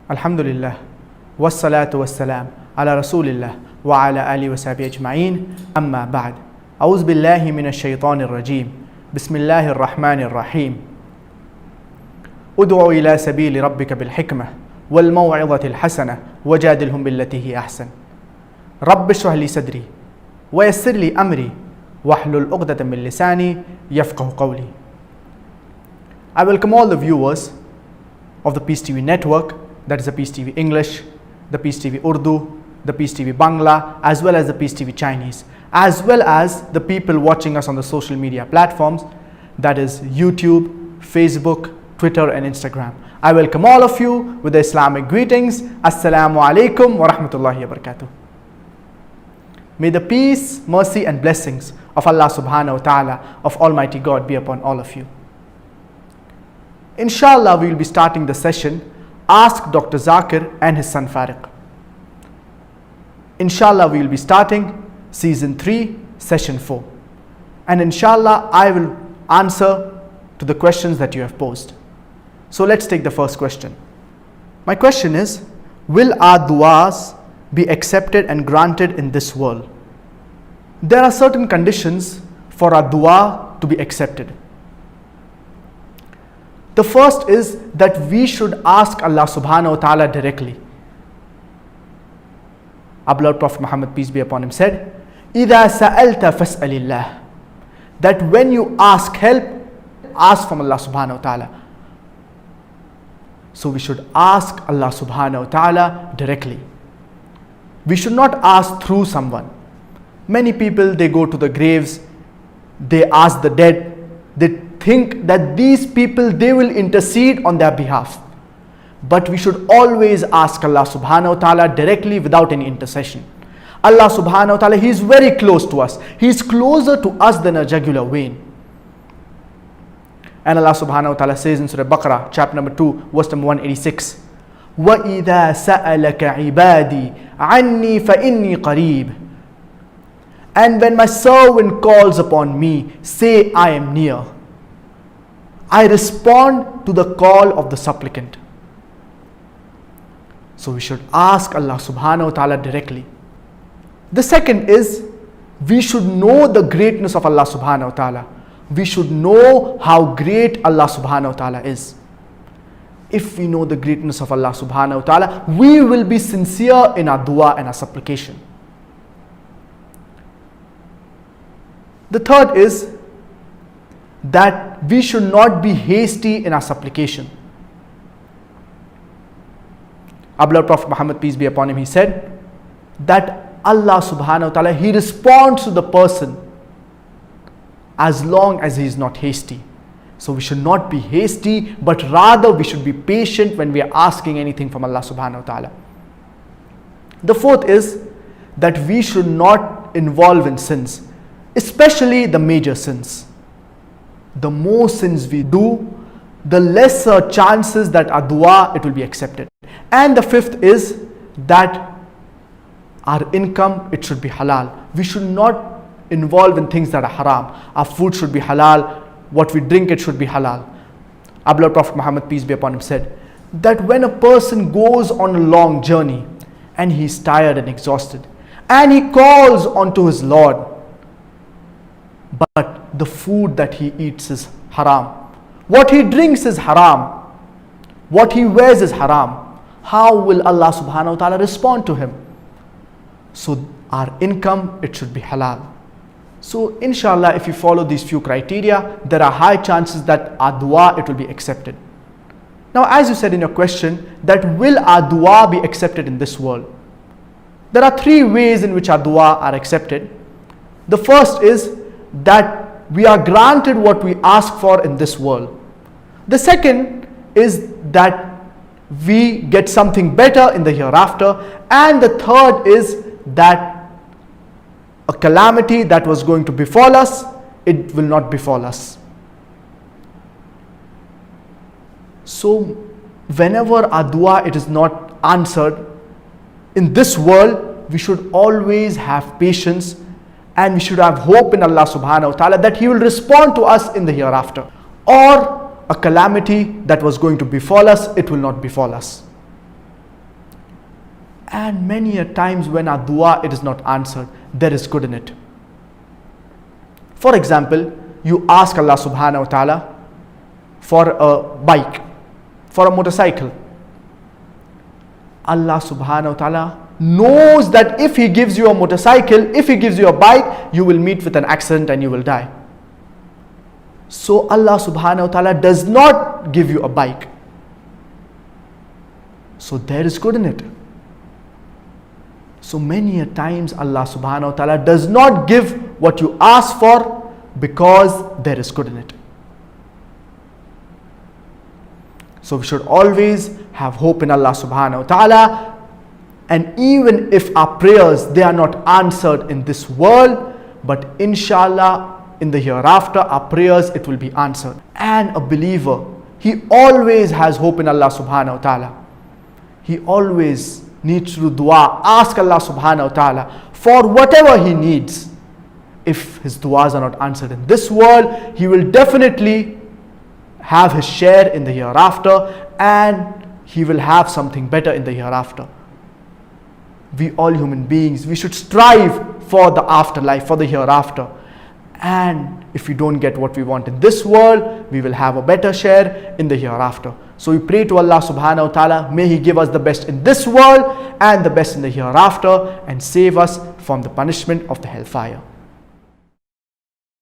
Alhamdulillah, wassalatu wassalam, ala rasulillah, wa ala alihi wa sahbihi ajma'een, amma ba'd. A'udhu billahi minash shaitanir rajim. Bismillahir rahmanir rahim. Ud'u ila sabili rabbika bil hikmah wal maw'izati al hasanah wajadilhum billati hi ahsan. Rabbi shrah li sadri wa yassir li amri wahlul 'uqdatan min lisani yafqahu qawli. I welcome all the viewers of the Peace TV network, that is the Peace TV English, the Peace TV Urdu, the Peace TV Bangla, as well as the Peace TV Chinese, as well as the people watching us on the social media platforms, that is YouTube, Facebook, Twitter and Instagram. I welcome all of you with the Islamic greetings. Assalamu alaikum wa rahmatullahi wa barakatuh. May the peace, mercy and blessings of Allah subhanahu wa ta'ala, of Almighty God, be upon all of you. Inshallah, we will be starting the session Ask Dr. Zakir and his son Fariq. Inshallah, we will be starting season 3, session 4. And inshallah, I will answer to the questions that you have posed. So let's take the first question. My question is, will our du'as be accepted and granted in this world? There are certain conditions for our dua to be accepted. The first is that we should ask Allah subhanahu wa ta'ala directly. Our beloved Prophet Muhammad, peace be upon him, said, إِذَا سَأَلْتَ فَاسْأَلِ اللَّهِ, that when you ask help, ask from Allah subhanahu wa ta'ala. So we should ask Allah subhanahu wa ta'ala directly. We should not ask through someone. Many people, they go to the graves, they ask the dead, they think that these people, they will intercede on their behalf. But we should always ask Allah subhanahu wa ta'ala directly without any intercession. Allah subhanahu wa ta'ala, He is very close to us. He is closer to us than a jugular vein. And Allah subhanahu wa ta'ala says in Surah Baqarah, chapter number 2, verse number 186, وَإِذَا سَأَلَكَ عِبَادِي عَنِّي فَإِنِّي قَرِيبٌ. And when my servant calls upon me, say, I am near. I respond to the call of the supplicant. So we should ask Allah subhanahu wa ta'ala directly. The second is, we should know the greatness of Allah subhanahu wa ta'ala. We should know how great Allah subhanahu wa ta'ala is. If we know the greatness of Allah subhanahu wa ta'ala, we will be sincere in our dua and our supplication. The third is that we should not be hasty in our supplication. Our beloved Prophet Muhammad, peace be upon him, he said that Allah subhanahu wa ta'ala, He responds to the person as long as he is not hasty. So we should not be hasty, but rather we should be patient when we are asking anything from Allah subhanahu wa ta'ala. The fourth is that we should not involve in sins, especially the major sins. The more sins we do, the lesser chances that our dua, it will be accepted. And the fifth is that our income, it should be halal. We should not involve in things that are haram. Our food should be halal. What we drink, it should be halal. Our beloved Prophet Muhammad, peace be upon him, said that when a person goes on a long journey and he is tired and exhausted and he calls unto his Lord, but the food that he eats is haram, what he drinks is haram, what he wears is haram, how will Allah subhanahu wa ta'ala respond to him? So our income, it should be halal. So inshallah, if you follow these few criteria, there are high chances that our dua, it will be accepted. Now, as you said in your question, that will our dua be accepted in this world? There are 3 ways in which our dua are accepted. The first is that we are granted what we ask for in this world. The second is that we get something better in the hereafter. And the third is that a calamity that was going to befall us, it will not befall us. So whenever our dua, it is not answered in this world, we should always have patience and we should have hope in Allah subhanahu wa ta'ala that He will respond to us in the hereafter. Or a calamity that was going to befall us, it will not befall us. And many a times when our dua it is not answered, there is good in it. For example, you ask Allah subhanahu wa ta'ala for a bike, for a motorcycle. Allah subhanahu wa ta'ala knows that if He gives you a motorcycle, if He gives you a bike, you will meet with an accident and you will die. So Allah subhanahu wa ta'ala does not give you a bike. So there is good in it. So many a times Allah subhanahu wa ta'ala does not give what you ask for because there is good in it. So we should always have hope in Allah subhanahu wa ta'ala, and even if our prayers they are not answered in this world, but inshallah in the hereafter our prayers it will be answered. And a believer, he always has hope in Allah subhanahu wa ta'ala. He always needs to do dua, ask Allah subhanahu wa ta'ala for whatever he needs. If his duas are not answered in this world, he will definitely have his share in the hereafter, and he will have something better in the hereafter. We all human beings, we should strive for the afterlife, for the hereafter. And if we don't get what we want in this world, we will have a better share in the hereafter. So we pray to Allah subhanahu wa ta'ala, may He give us the best in this world and the best in the hereafter, and save us from the punishment of the hellfire.